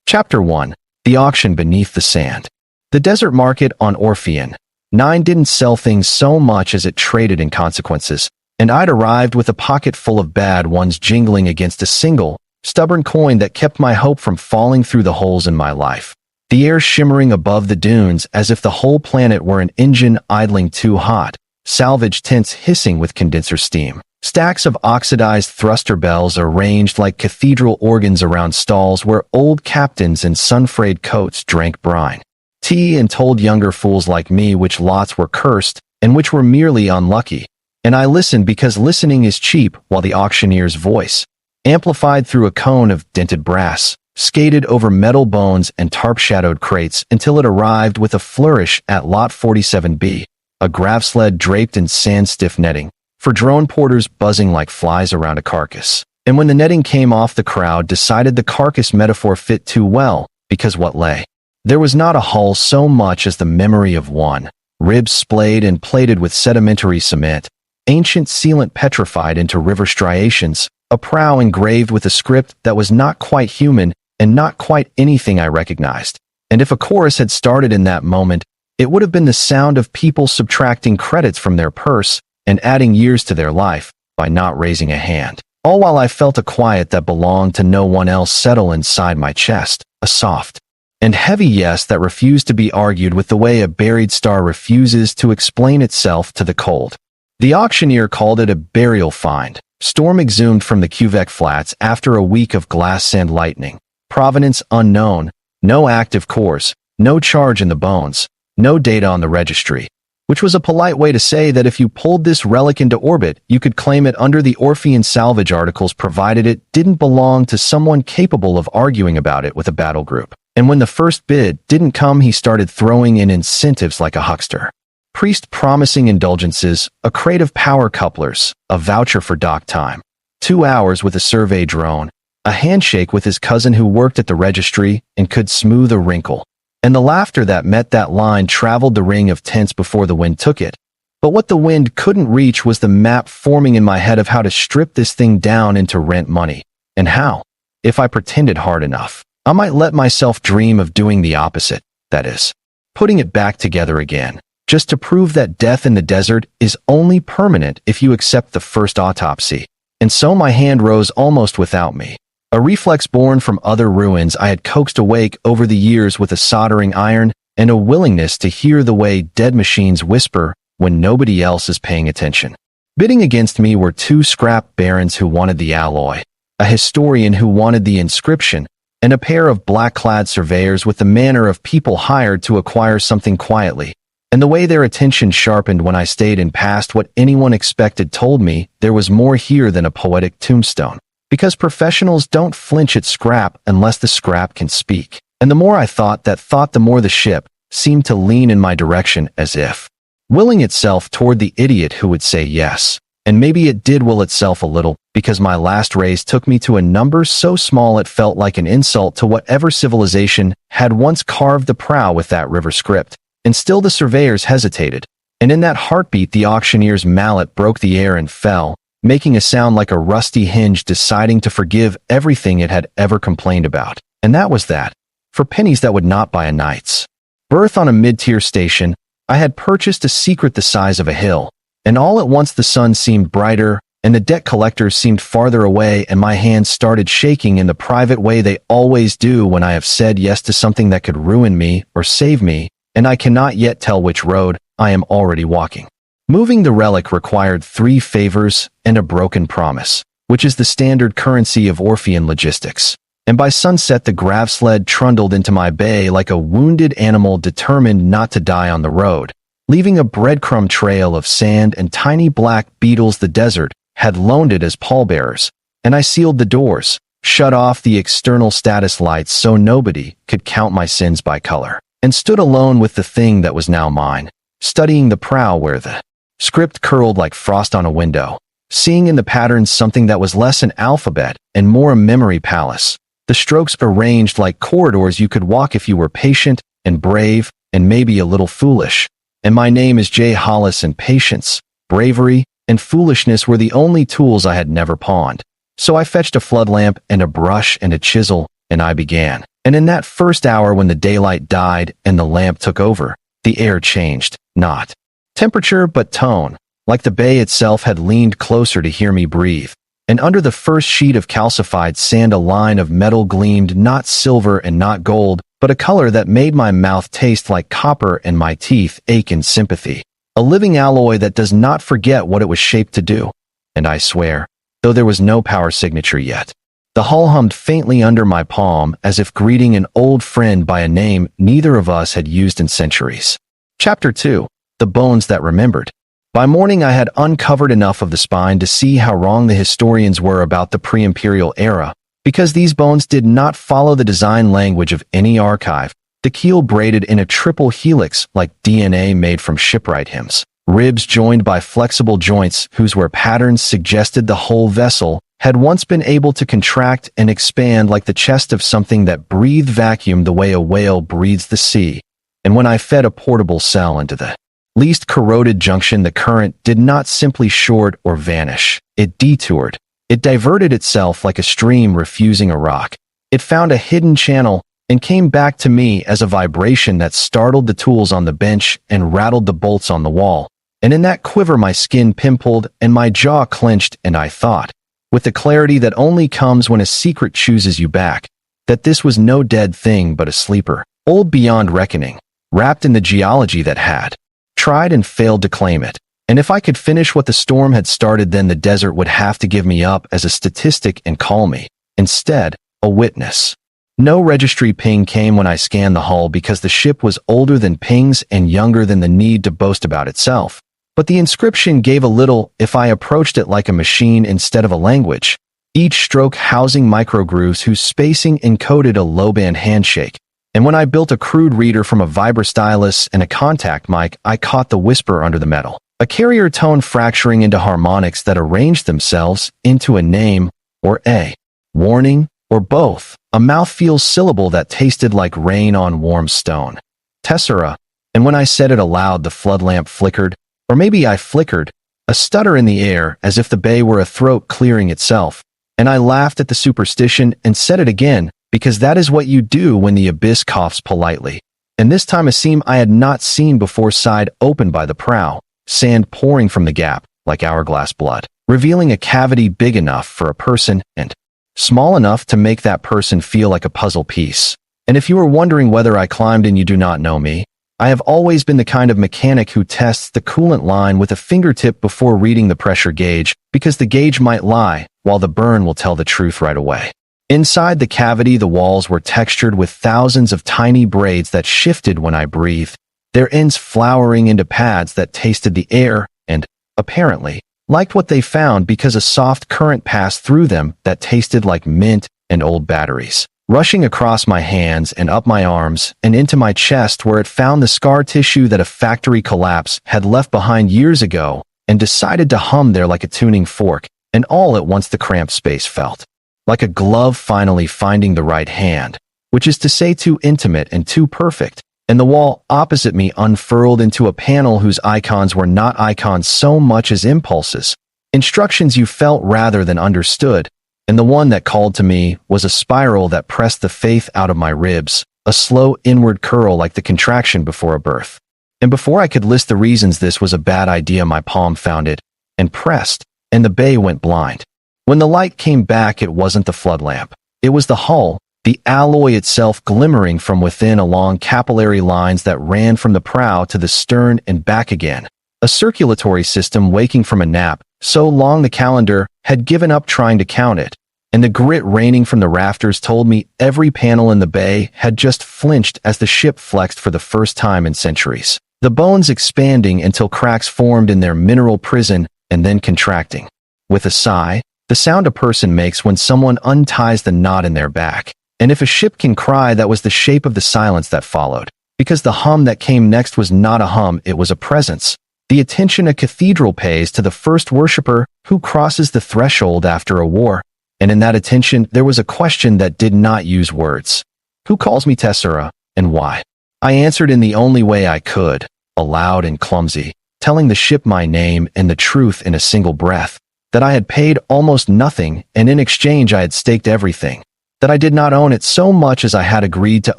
Chapter 1. The Auction Beneath the Sand. The desert market on Orpheon 9 didn't sell things so much as it traded in consequences, and I'd arrived with a pocket full of bad ones jingling against a single, stubborn coin that kept my hope from falling through the holes in my life. The air shimmering above the dunes as if the whole planet were an engine idling too hot, salvage tents hissing with condenser steam. Stacks of oxidized thruster bells arranged like cathedral organs around stalls where old captains in sun-frayed coats drank brine tea and told younger fools like me which lots were cursed and which were merely unlucky. And I listened because listening is cheap, while the auctioneer's voice, amplified through a cone of dented brass, skated over metal bones and tarp-shadowed crates until it arrived with a flourish at Lot 47B, a grav sled draped in sand-stiff netting, for drone porters buzzing like flies around a carcass. And when the netting came off, the crowd decided the carcass metaphor fit too well, because what lay there was not a hull so much as the memory of one, ribs splayed and plated with sedimentary cement, ancient sealant petrified into river striations, a prow engraved with a script that was not quite human and not quite anything I recognized. And if a chorus had started in that moment, it would have been the sound of people subtracting credits from their purse and adding years to their life by not raising a hand. All while I felt a quiet that belonged to no one else settle inside my chest, a soft and heavy yes that refused to be argued with the way a buried star refuses to explain itself to the cold. The auctioneer called it a burial find. Storm exhumed from the Quebec Flats after a week of glass sand lightning. Provenance unknown, no active cores, no charge in the bones, no data on the registry. Which was a polite way to say that if you pulled this relic into orbit, you could claim it under the Orpheon salvage articles provided it didn't belong to someone capable of arguing about it with a battle group. And when the first bid didn't come, he started throwing in incentives like a huckster. Priest promising indulgences, a crate of power couplers, a voucher for dock time, 2 hours with a survey drone, a handshake with his cousin who worked at the registry and could smooth a wrinkle. And the laughter that met that line traveled the ring of tents before the wind took it. But what the wind couldn't reach was the map forming in my head of how to strip this thing down into rent money. And how, if I pretended hard enough, I might let myself dream of doing the opposite, that is, putting it back together again, just to prove that death in the desert is only permanent if you accept the first autopsy. And so my hand rose almost without me. A reflex born from other ruins I had coaxed awake over the years with a soldering iron and a willingness to hear the way dead machines whisper when nobody else is paying attention. Bidding against me were 2 scrap barons who wanted the alloy, a historian who wanted the inscription, and a pair of black-clad surveyors with the manner of people hired to acquire something quietly. And the way their attention sharpened when I stayed and passed what anyone expected told me there was more here than a poetic tombstone. Because professionals don't flinch at scrap unless the scrap can speak. And the more I thought that thought, the more the ship seemed to lean in my direction as if willing itself toward the idiot who would say yes. And maybe it did will itself a little, because my last raise took me to a number so small it felt like an insult to whatever civilization had once carved the prow with that river script. And still the surveyors hesitated. And in that heartbeat the auctioneer's mallet broke the air and fell, making a sound like a rusty hinge deciding to forgive everything it had ever complained about. And that was that. For pennies that would not buy a night's berth on a mid-tier station, I had purchased a secret the size of a hill. And all at once the sun seemed brighter, and the debt collectors seemed farther away, and my hands started shaking in the private way they always do when I have said yes to something that could ruin me or save me, and I cannot yet tell which road I am already walking. Moving the relic required 3 favors and a broken promise, which is the standard currency of Orpheon logistics. And by sunset the grav sled trundled into my bay like a wounded animal determined not to die on the road, leaving a breadcrumb trail of sand and tiny black beetles. The desert had loaned it as pallbearers, and I sealed the doors, shut off the external status lights so nobody could count my sins by color, and stood alone with the thing that was now mine, studying the prow where the script curled like frost on a window, seeing in the patterns something that was less an alphabet and more a memory palace, the strokes arranged like corridors you could walk if you were patient and brave and maybe a little foolish. And my name is J. Hollis, and patience, bravery, and foolishness were the only tools I had never pawned. So I fetched a flood lamp and a brush and a chisel and I began. And in that first hour when the daylight died and the lamp took over, the air changed, not temperature but tone, like the bay itself had leaned closer to hear me breathe. And under the first sheet of calcified sand a line of metal gleamed, not silver and not gold, but a color that made my mouth taste like copper and my teeth ache in sympathy. A living alloy that does not forget what it was shaped to do. And I swear, though there was no power signature yet, the hull hummed faintly under my palm as if greeting an old friend by a name neither of us had used in centuries. Chapter 2. The Bones That Remembered. By morning I had uncovered enough of the spine to see how wrong the historians were about the pre-imperial era, because these bones did not follow the design language of any archive, the keel braided in a triple helix like DNA made from shipwright hymns, ribs joined by flexible joints whose where patterns suggested the whole vessel had once been able to contract and expand like the chest of something that breathed vacuum the way a whale breathes the sea. And when I fed a portable cell into the least corroded junction, the current did not simply short or vanish. It detoured. It diverted itself like a stream refusing a rock. It found a hidden channel and came back to me as a vibration that startled the tools on the bench and rattled the bolts on the wall. And in that quiver my skin pimpled and my jaw clenched, and I thought, with the clarity that only comes when a secret chooses you back, that this was no dead thing but a sleeper, old beyond reckoning, wrapped in the geology that had tried and failed to claim it. And if I could finish what the storm had started, then the desert would have to give me up as a statistic and call me, instead, a witness. No registry ping came when I scanned the hull because the ship was older than pings and younger than the need to boast about itself. But the inscription gave a little if I approached it like a machine instead of a language, each stroke housing microgrooves whose spacing encoded a low-band handshake. And when I built a crude reader from a vibrostylus and a contact mic, I caught the whisper under the metal, a carrier tone fracturing into harmonics that arranged themselves into a name or a warning or both, a mouthfeel syllable that tasted like rain on warm stone. Tessera. And when I said it aloud, the flood lamp flickered, or maybe I flickered, a stutter in the air as if the bay were a throat clearing itself. And I laughed at the superstition and said it again, because that is what you do when the abyss coughs politely. And this time a seam I had not seen before sighed open by the prow, sand pouring from the gap, like hourglass blood, revealing a cavity big enough for a person and small enough to make that person feel like a puzzle piece. And if you are wondering whether I climbed and you do not know me, I have always been the kind of mechanic who tests the coolant line with a fingertip before reading the pressure gauge, because the gauge might lie, while the burn will tell the truth right away. Inside the cavity, the walls were textured with thousands of tiny braids that shifted when I breathed, their ends flowering into pads that tasted the air and, apparently, liked what they found because a soft current passed through them that tasted like mint and old batteries, rushing across my hands and up my arms and into my chest, where it found the scar tissue that a factory collapse had left behind years ago and decided to hum there like a tuning fork, and all at once the cramped space felt like a glove finally finding the right hand, which is to say too intimate and too perfect, and the wall opposite me unfurled into a panel whose icons were not icons so much as impulses, instructions you felt rather than understood, and the one that called to me was a spiral that pressed the faith out of my ribs, a slow inward curl like the contraction before a birth. And before I could list the reasons this was a bad idea, my palm found it, and pressed, and the bay went blind. When the light came back, it wasn't the flood lamp. It was the hull, the alloy itself glimmering from within along capillary lines that ran from the prow to the stern and back again. A circulatory system waking from a nap, so long the calendar had given up trying to count it. And the grit raining from the rafters told me every panel in the bay had just flinched as the ship flexed for the first time in centuries. The bones expanding until cracks formed in their mineral prison and then contracting. With a sigh, the sound a person makes when someone unties the knot in their back. And if a ship can cry, that was the shape of the silence that followed. Because the hum that came next was not a hum, it was a presence. The attention a cathedral pays to the first worshipper who crosses the threshold after a war. And in that attention, there was a question that did not use words. Who calls me Tessera, and why? I answered in the only way I could, aloud and clumsy, telling the ship my name and the truth in a single breath. That I had paid almost nothing, and in exchange I had staked everything. that I did not own it so much as I had agreed to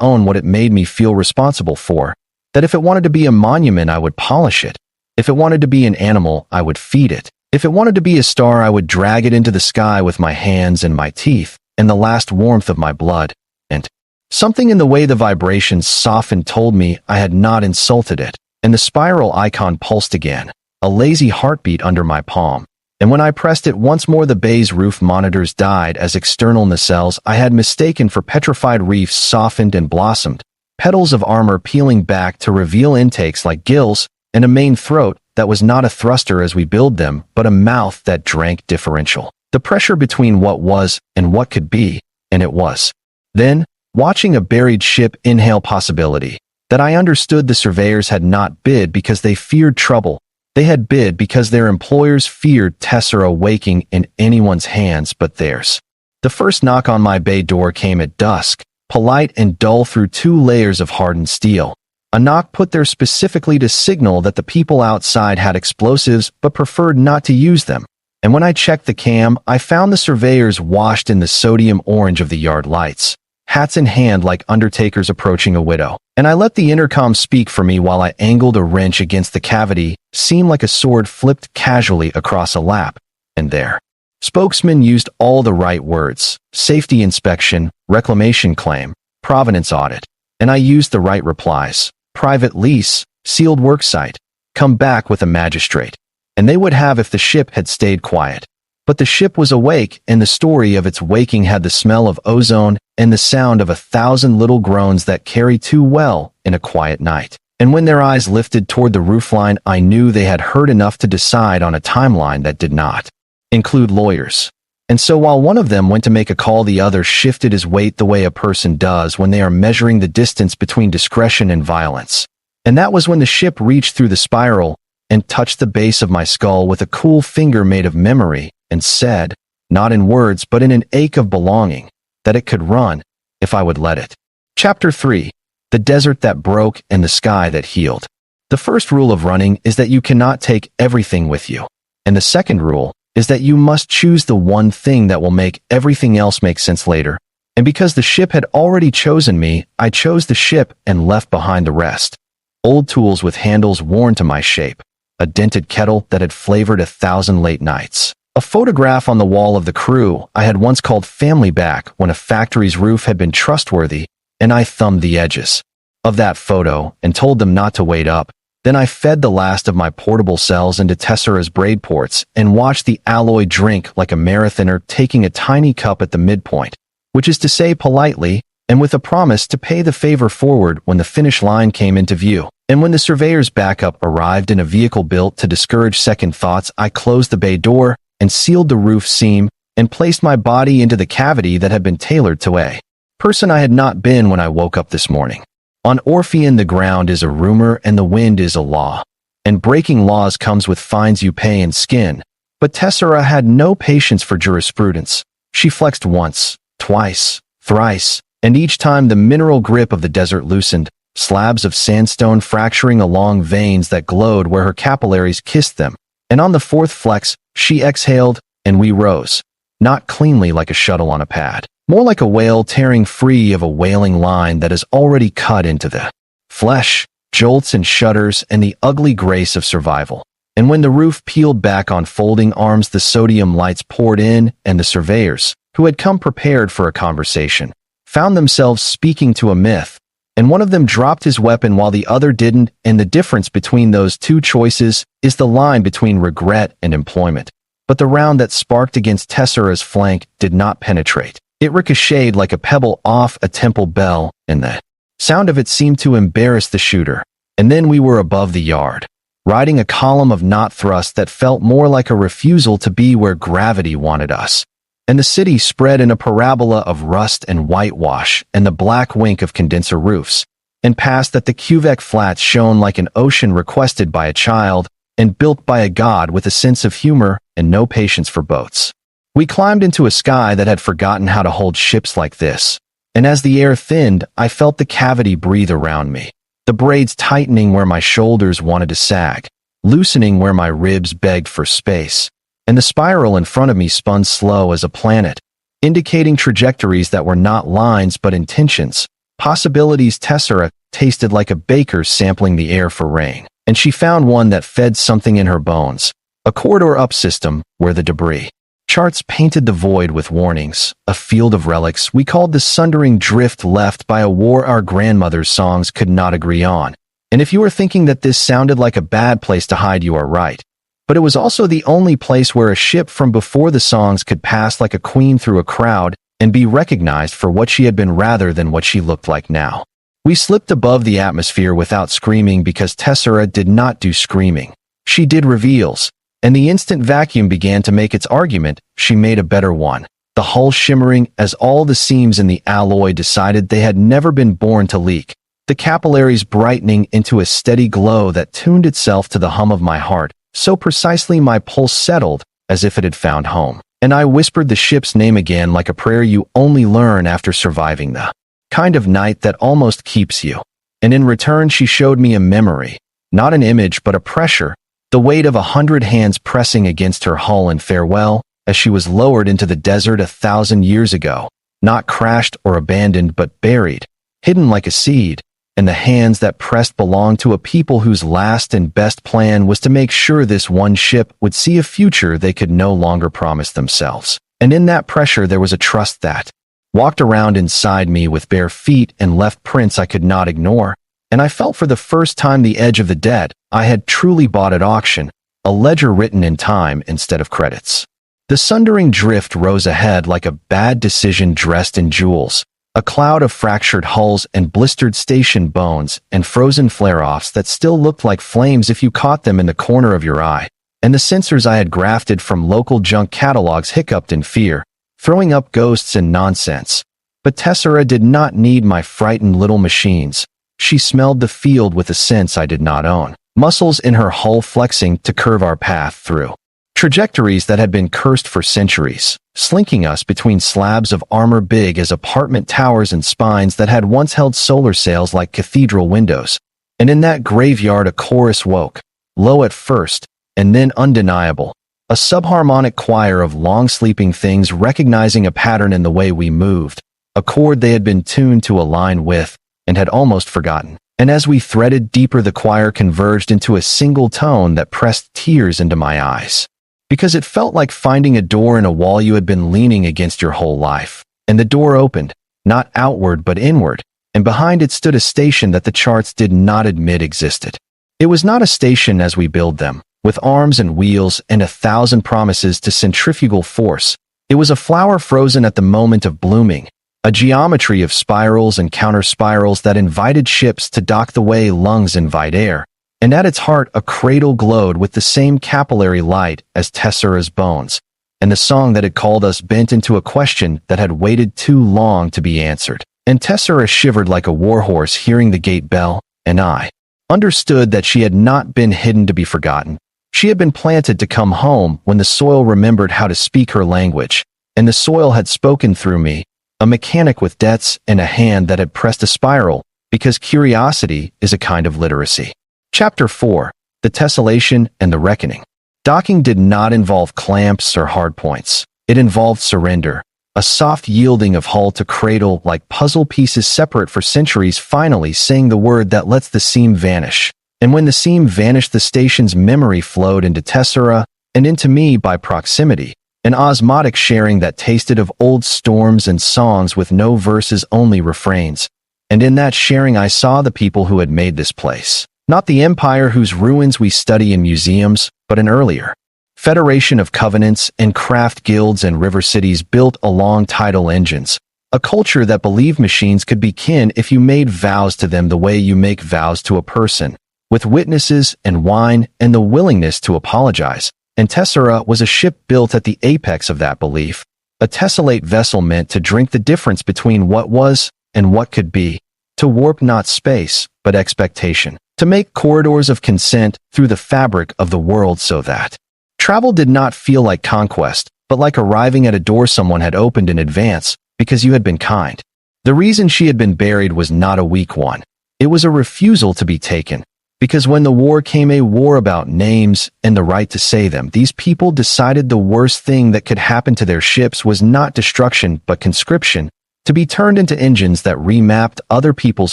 own what it made me feel responsible for, that if it wanted to be a monument, I would polish it. If it wanted to be an animal, I would feed it. If it wanted to be a star, I would drag it into the sky with my hands and my teeth and the last warmth of my blood. And something in the way the vibrations softened told me I had not insulted it, and the spiral icon pulsed again, a lazy heartbeat under my palm. And when I pressed it once more, the bay's roof monitors died as external nacelles I had mistaken for petrified reefs softened and blossomed, petals of armor peeling back to reveal intakes like gills, and a main throat that was not a thruster as we build them, but a mouth that drank differential. The pressure between what was and what could be, and it was. Then, watching a buried ship inhale possibility, that I understood the surveyors had not bid because they feared trouble. They had bid because their employers feared Tessera waking in anyone's hands but theirs. The first knock on my bay door came at dusk, polite and dull through 2 layers of hardened steel. A knock put there specifically to signal that the people outside had explosives but preferred not to use them. And when I checked the cam, I found the surveyors washed in the sodium orange of the yard lights, hats in hand like undertakers approaching a widow. And I let the intercom speak for me while I angled a wrench against the cavity, seemed like a sword flipped casually across a lap. And there. Spokesman used all the right words: safety inspection, reclamation claim, provenance audit. And I used the right replies: private lease, sealed worksite, come back with a magistrate. And they would have if the ship had stayed quiet. But the ship was awake, and the story of its waking had the smell of ozone and the sound of 1,000 little groans that carry too well in a quiet night. And when their eyes lifted toward the roofline, I knew they had heard enough to decide on a timeline that did not include lawyers. And so while one of them went to make a call, the other shifted his weight the way a person does when they are measuring the distance between discretion and violence. And that was when the ship reached through the spiral and touched the base of my skull with a cool finger made of memory, and said, not in words but in an ache of belonging, that it could run if I would let it. Chapter 3. The Desert That Broke and the Sky That Healed. The first rule of running is that you cannot take everything with you. And the second rule is that you must choose the one thing that will make everything else make sense later. And because the ship had already chosen me, I chose the ship and left behind the rest. Old tools with handles worn to my shape, a dented kettle that had flavored 1,000 late nights, a photograph on the wall of the crew I had once called family back when a factory's roof had been trustworthy, and I thumbed the edges of that photo and told them not to wait up. Then I fed the last of my portable cells into Tessera's braid ports and watched the alloy drink like a marathoner, taking a tiny cup at the midpoint, which is to say politely, and with a promise to pay the favor forward when the finish line came into view. And when the surveyor's backup arrived in a vehicle built to discourage second thoughts, I closed the bay door and sealed the roof seam and placed my body into the cavity that had been tailored to a person I had not been when I woke up this morning. On Orpheon, the ground is a rumor and the wind is a law, and breaking laws comes with fines you pay in skin. But Tessera had no patience for jurisprudence. She flexed once, twice, thrice, and each time the mineral grip of the desert loosened, slabs of sandstone fracturing along veins that glowed where her capillaries kissed them. And on the fourth flex, she exhaled, and we rose. Not cleanly like a shuttle on a pad, more like a whale tearing free of a whaling line that is already cut into the flesh, jolts and shudders, and the ugly grace of survival. And when the roof peeled back on folding arms, the sodium lights poured in, and the surveyors, who had come prepared for a conversation, found themselves speaking to a myth. And one of them dropped his weapon while the other didn't, and the difference between those two choices is the line between regret and employment. But the round that sparked against Tessera's flank did not penetrate. It ricocheted like a pebble off a temple bell, and the sound of it seemed to embarrass the shooter. And then we were above the yard, riding a column of knot thrust that felt more like a refusal to be where gravity wanted us. And the city spread in a parabola of rust and whitewash and the black wink of condenser roofs, and past that the Cuvec flats shone like an ocean requested by a child and built by a god with a sense of humor and no patience for boats. We climbed into a sky that had forgotten how to hold ships like this, and as the air thinned, I felt the cavity breathe around me, the braids tightening where my shoulders wanted to sag, loosening where my ribs begged for space. And the spiral in front of me spun slow as a planet, indicating trajectories that were not lines but intentions. Possibilities. Tessera tasted like a baker sampling the air for rain, and she found one that fed something in her bones. A corridor up system where the debris charts painted the void with warnings, a field of relics we called the sundering drift left by a war our grandmother's songs could not agree on. And if you were thinking that this sounded like a bad place to hide, you are right. But it was also the only place where a ship from before the songs could pass like a queen through a crowd and be recognized for what she had been rather than what she looked like now. We slipped above the atmosphere without screaming because Tessera did not do screaming. She did reveals. And the instant vacuum began to make its argument, she made a better one. The hull shimmering as all the seams in the alloy decided they had never been born to leak. The capillaries brightening into a steady glow that tuned itself to the hum of my heart, so precisely my pulse settled as if it had found home. And I whispered the ship's name again like a prayer you only learn after surviving the kind of night that almost keeps you. And in return she showed me a memory, not an image but a pressure, the weight of 100 hands pressing against her hull in farewell as she was lowered into the desert 1,000 years ago, not crashed or abandoned but buried, hidden like a seed, and the hands that pressed belonged to a people whose last and best plan was to make sure this one ship would see a future they could no longer promise themselves. And in that pressure there was a trust that walked around inside me with bare feet and left prints I could not ignore. And I felt for the first time the edge of the debt I had truly bought at auction, a ledger written in time instead of credits. The sundering drift rose ahead like a bad decision dressed in jewels, a cloud of fractured hulls and blistered station bones and frozen flare-offs that still looked like flames if you caught them in the corner of your eye. And the sensors I had grafted from local junk catalogs hiccuped in fear, throwing up ghosts and nonsense. But Tessera did not need my frightened little machines. She smelled the field with a sense I did not own, muscles in her hull flexing to curve our path through trajectories that had been cursed for centuries, slinking us between slabs of armor big as apartment towers and spines that had once held solar sails like cathedral windows. And in that graveyard a chorus woke, low at first, and then undeniable, a subharmonic choir of long-sleeping things recognizing a pattern in the way we moved, a chord they had been tuned to align with, and had almost forgotten. And as we threaded deeper the choir converged into a single tone that pressed tears into my eyes. Because it felt like finding a door in a wall you had been leaning against your whole life. And the door opened, not outward but inward, and behind it stood a station that the charts did not admit existed. It was not a station as we build them, with arms and wheels and 1,000 promises to centrifugal force. It was a flower frozen at the moment of blooming, a geometry of spirals and counter-spirals that invited ships to dock the way lungs invite air, and at its heart a cradle glowed with the same capillary light as Tessera's bones, and the song that had called us bent into a question that had waited too long to be answered. And Tessera shivered like a warhorse hearing the gate bell, and I understood that she had not been hidden to be forgotten. She had been planted to come home when the soil remembered how to speak her language, and the soil had spoken through me, a mechanic with debts and a hand that had pressed a spiral, because curiosity is a kind of literacy. Chapter 4. The Tessellation and the Reckoning. Docking did not involve clamps or hardpoints. It involved surrender, a soft yielding of hull to cradle like puzzle pieces separate for centuries finally saying the word that lets the seam vanish. And when the seam vanished the station's memory flowed into Tessera and into me by proximity. An osmotic sharing that tasted of old storms and songs with no verses, only refrains. And in that sharing I saw the people who had made this place. Not the empire whose ruins we study in museums, but an earlier federation of covenants and craft guilds and river cities built along tidal engines. A culture that believed machines could be kin if you made vows to them the way you make vows to a person, with witnesses and wine and the willingness to apologize. And Tessera was a ship built at the apex of that belief, a tessellate vessel meant to drink the difference between what was and what could be, to warp not space, but expectation, to make corridors of consent through the fabric of the world so that travel did not feel like conquest, but like arriving at a door someone had opened in advance, because you had been kind. The reason she had been buried was not a weak one. It was a refusal to be taken, Because when the war came, a war about names and the right to say them, these people decided the worst thing that could happen to their ships was not destruction but conscription, to be turned into engines that remapped other people's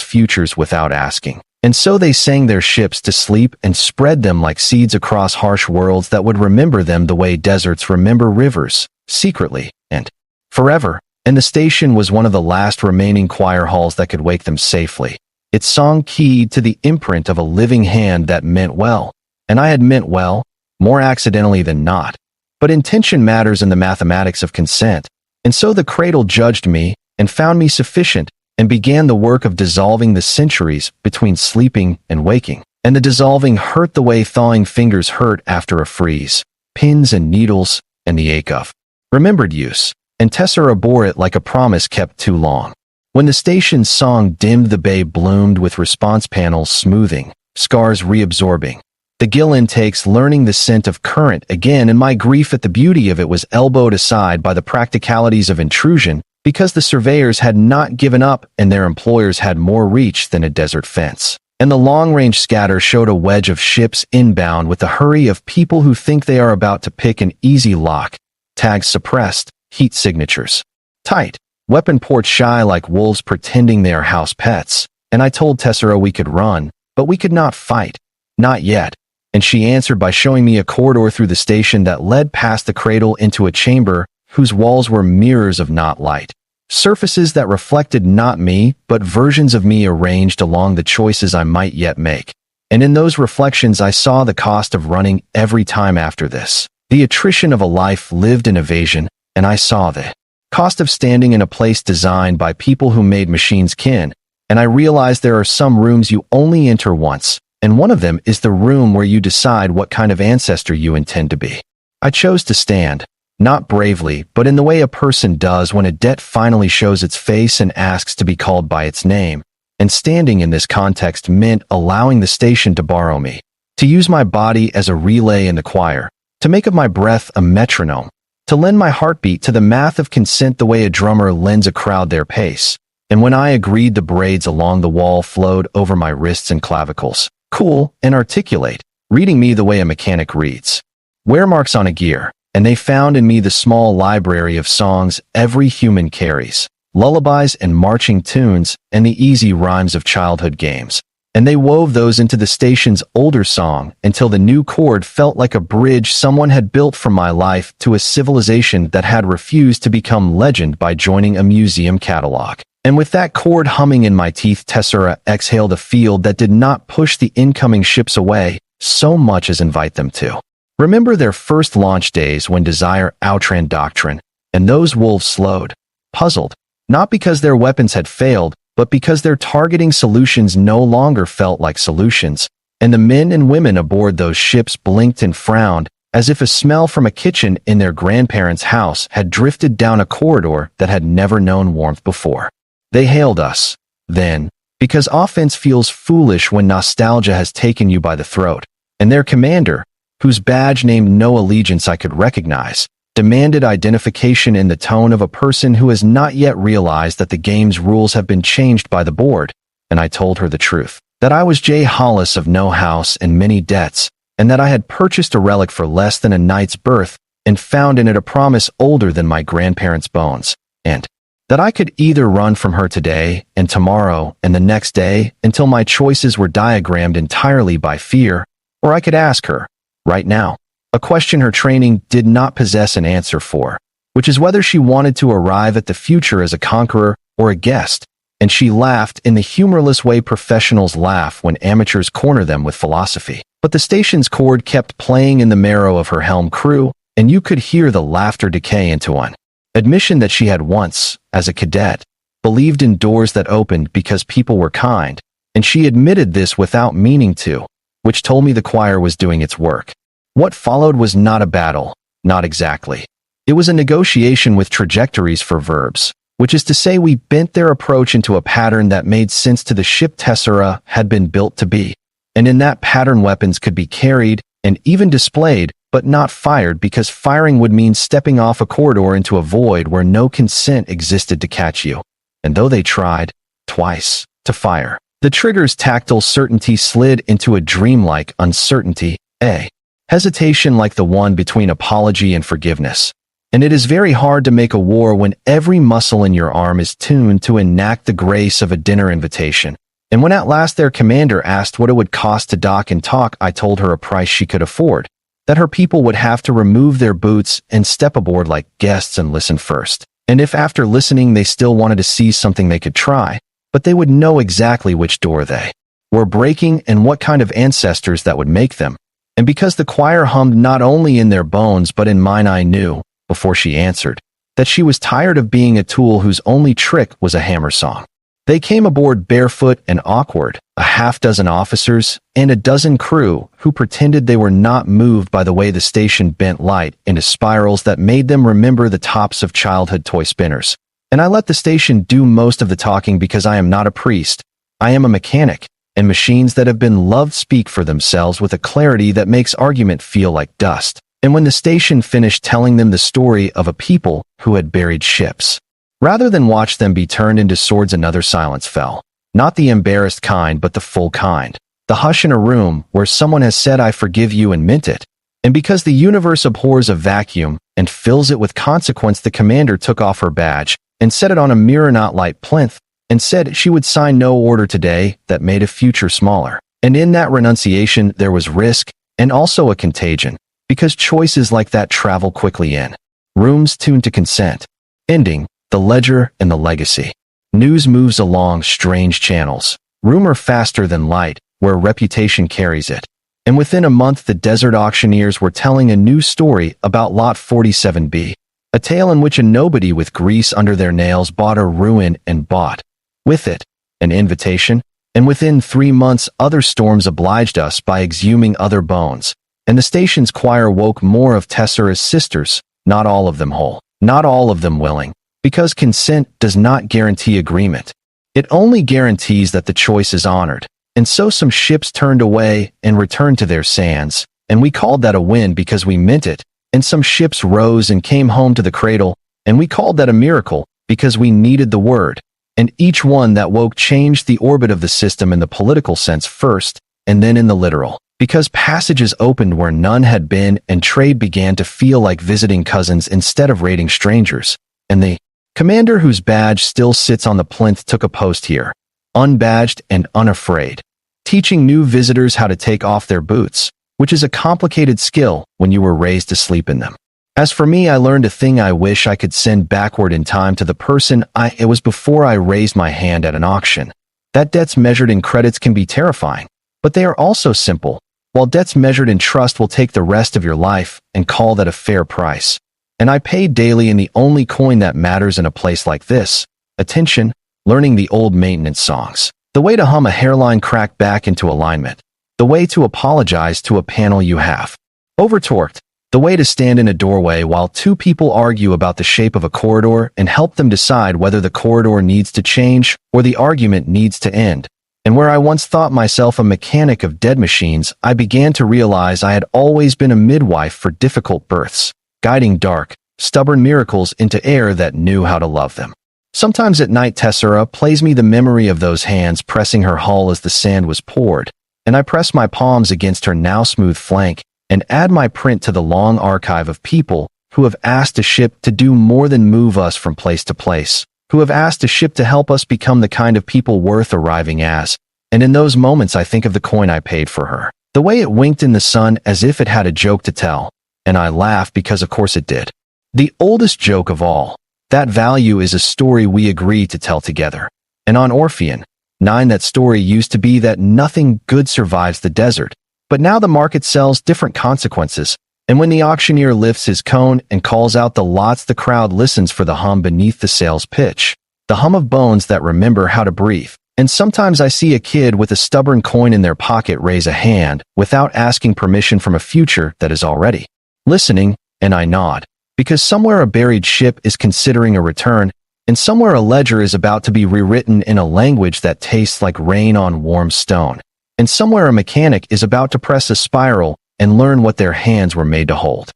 futures without asking. And so they sang their ships to sleep and spread them like seeds across harsh worlds that would remember them the way deserts remember rivers, secretly and forever. And the station was one of the last remaining choir halls that could wake them safely. Its song keyed to the imprint of a living hand that meant well. And I had meant well, more accidentally than not. But intention matters in the mathematics of consent. And so the cradle judged me and found me sufficient and began the work of dissolving the centuries between sleeping and waking. And the dissolving hurt the way thawing fingers hurt after a freeze. Pins and needles and the ache of remembered use. And Tessera bore it like a promise kept too long. When the station's song dimmed, the bay bloomed with response panels smoothing, scars reabsorbing. The gill intakes learning the scent of current again, and my grief at the beauty of it was elbowed aside by the practicalities of intrusion, because the surveyors had not given up and their employers had more reach than a desert fence. And the long-range scatter showed a wedge of ships inbound with the hurry of people who think they are about to pick an easy lock. Tags suppressed, heat signatures tight. Weapon ports shy like wolves pretending they are house pets. And I told Tessera we could run, but we could not fight. Not yet. And she answered by showing me a corridor through the station that led past the cradle into a chamber whose walls were mirrors of not light. Surfaces that reflected not me, but versions of me arranged along the choices I might yet make. And in those reflections I saw the cost of running every time after this. The attrition of a life lived in evasion, and I saw the cost of standing in a place designed by people who made machines kin, and I realized there are some rooms you only enter once, and one of them is the room where you decide what kind of ancestor you intend to be. I chose to stand, not bravely, but in the way a person does when a debt finally shows its face and asks to be called by its name, and standing in this context meant allowing the station to borrow me, to use my body as a relay in the choir, to make of my breath a metronome, to lend my heartbeat to the math of consent the way a drummer lends a crowd their pace. And when I agreed, the braids along the wall flowed over my wrists and clavicles, cool and articulate, reading me the way a mechanic reads. Wear marks on a gear, and they found in me the small library of songs every human carries, lullabies and marching tunes and the easy rhymes of childhood games. And they wove those into the station's older song until the new chord felt like a bridge someone had built from my life to a civilization that had refused to become legend by joining a museum catalog. And with that chord humming in my teeth, Tessera exhaled a field that did not push the incoming ships away so much as invite them to. Remember their first launch days when desire outran doctrine, and those wolves slowed, puzzled, not because their weapons had failed, but because their targeting solutions no longer felt like solutions, and the men and women aboard those ships blinked and frowned, as if a smell from a kitchen in their grandparents' house had drifted down a corridor that had never known warmth before. They hailed us, then, because offense feels foolish when nostalgia has taken you by the throat, and their commander, whose badge named no allegiance I could recognize, demanded identification in the tone of a person who has not yet realized that the game's rules have been changed by the board, and I told her the truth, that I was Jay Hollis of no house and many debts, and that I had purchased a relic for less than a night's birth and found in it a promise older than my grandparents' bones, and that I could either run from her today and tomorrow and the next day until my choices were diagrammed entirely by fear, or I could ask her, right now, a question her training did not possess an answer for, which is whether she wanted to arrive at the future as a conqueror or a guest, and she laughed in the humorless way professionals laugh when amateurs corner them with philosophy. But the station's chord kept playing in the marrow of her helm crew, and you could hear the laughter decay into one admission that she had once, as a cadet, believed in doors that opened because people were kind, and she admitted this without meaning to, which told me the choir was doing its work. What followed was not a battle, not exactly. It was a negotiation with trajectories for verbs, which is to say we bent their approach into a pattern that made sense to the ship Tessera had been built to be, and in that pattern weapons could be carried and even displayed, but not fired because firing would mean stepping off a corridor into a void where no consent existed to catch you. And though they tried, twice, to fire, The trigger's tactile certainty slid into a dreamlike uncertainty, a hesitation like the one between apology and forgiveness. And it is very hard to make a war when every muscle in your arm is tuned to enact the grace of a dinner invitation. And when at last their commander asked what it would cost to dock and talk, I told her a price she could afford, that her people would have to remove their boots and step aboard like guests and listen first. And if after listening they still wanted to see something, they could try, but they would know exactly which door they were breaking and what kind of ancestors that would make them. And because the choir hummed not only in their bones but in mine, I knew, before she answered, that she was tired of being a tool whose only trick was a hammer song. They came aboard barefoot and awkward, a half-dozen officers and a dozen crew who pretended they were not moved by the way the station bent light into spirals that made them remember the tops of childhood toy spinners. And I let the station do most of the talking because I am not a priest. I am a mechanic, and machines that have been loved speak for themselves with a clarity that makes argument feel like dust. And when the station finished telling them the story of a people who had buried ships, rather than watch them be turned into swords, another silence fell. Not the embarrassed kind, but the full kind. The hush in a room where someone has said, I forgive you, and meant it. And because the universe abhors a vacuum and fills it with consequence, the commander took off her badge and set it on a mirror not light plinth, and said she would sign no order today that made a future smaller. And in that renunciation there was risk and also a contagion, because choices like that travel quickly in rooms tuned to consent. Ending, the ledger and the legacy. News moves along strange channels, rumor faster than light, where reputation carries it. And within a month the desert auctioneers were telling a new story about Lot 47B, a tale in which a nobody with grease under their nails bought a ruin and bought, with it, an invitation. And within 3 months other storms obliged us by exhuming other bones, and the station's choir woke more of Tessera's sisters, not all of them whole, not all of them willing, because consent does not guarantee agreement. It only guarantees that the choice is honored. And so some ships turned away and returned to their sands, and we called that a win because we meant it. And some ships rose and came home to the cradle, and we called that a miracle because we needed the word. And each one that woke changed the orbit of the system in the political sense first, and then in the literal, because passages opened where none had been, and trade began to feel like visiting cousins instead of raiding strangers. And the commander whose badge still sits on the plinth took a post here, unbadged and unafraid, teaching new visitors how to take off their boots, which is a complicated skill when you were raised to sleep in them. As for me, I learned a thing I wish I could send backward in time to the person it was before I raised my hand at an auction. That debts measured in credits can be terrifying, but they are also simple, while debts measured in trust will take the rest of your life and call that a fair price. And I paid daily in the only coin that matters in a place like this, attention, learning the old maintenance songs, the way to hum a hairline crack back into alignment, the way to apologize to a panel you have over-torqued, the way to stand in a doorway while two people argue about the shape of a corridor and help them decide whether the corridor needs to change or the argument needs to end. And where I once thought myself a mechanic of dead machines, I began to realize I had always been a midwife for difficult births, guiding dark, stubborn miracles into air that knew how to love them. Sometimes at night Tessera plays me the memory of those hands pressing her hull as the sand was poured, and I press my palms against her now smooth flank and add my print to the long archive of people who have asked a ship to do more than move us from place to place, who have asked a ship to help us become the kind of people worth arriving as. And in those moments I think of the coin I paid for her, the way it winked in the sun as if it had a joke to tell, and I laugh because of course it did. The oldest joke of all, that value is a story we agree to tell together. And on Orpheon 9 that story used to be that nothing good survives the desert, but now the market sells different consequences, and when the auctioneer lifts his cone and calls out the lots, the crowd listens for the hum beneath the sales pitch, the hum of bones that remember how to breathe. And sometimes I see a kid with a stubborn coin in their pocket raise a hand without asking permission from a future that is already listening, and I nod, because somewhere a buried ship is considering a return, and somewhere a ledger is about to be rewritten in a language that tastes like rain on warm stone. And somewhere a mechanic is about to press a spiral and learn what their hands were made to hold.